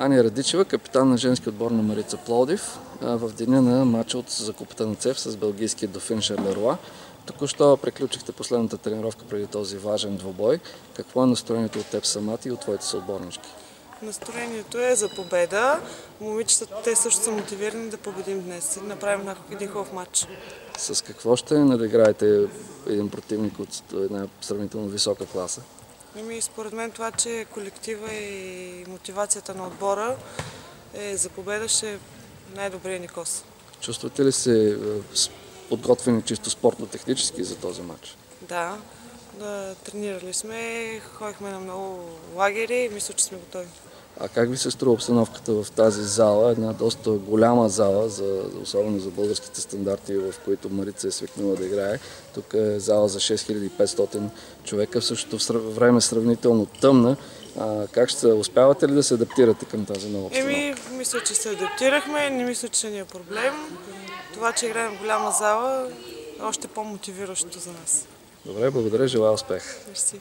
Ани Радичева, капитан на женски отбор на Марица Пловдив, в деня на матча за Купата на ЦЕФ с белгийския дофин Шарлеруа. Току-що приключихте последната тренировка преди този важен двубой. Какво е настроението от теб самата и от твоите съотборнички? Настроението е за победа. Момичетата, те също са мотивирани да победим днес и да направим един хубав матч. С какво ще надиграете един противник от една сравнително висока класа? Според мен това, че колектива и мотивацията на отбора е за победа, ще е най-добрият ни кос. Чувствате ли се подготвени чисто спортно-технически за този матч? Да, тренирали сме, ходихме на много лагери и мисля, че сме готови. А как ви се струва обстановката в тази зала? Една доста голяма зала, особено за българските стандарти, в които Марица е свикнала да играе. Тук е зала за 6500 човека, в същото време сравнително тъмна. Как ще успявате ли да се адаптирате към тази нова обстановка? Мисля, че се адаптирахме, не мисля, че ни е проблем. Това, че играем в голяма зала, е още по-мотивиращо за нас. Добре, благодаря, желая успех. Мерси.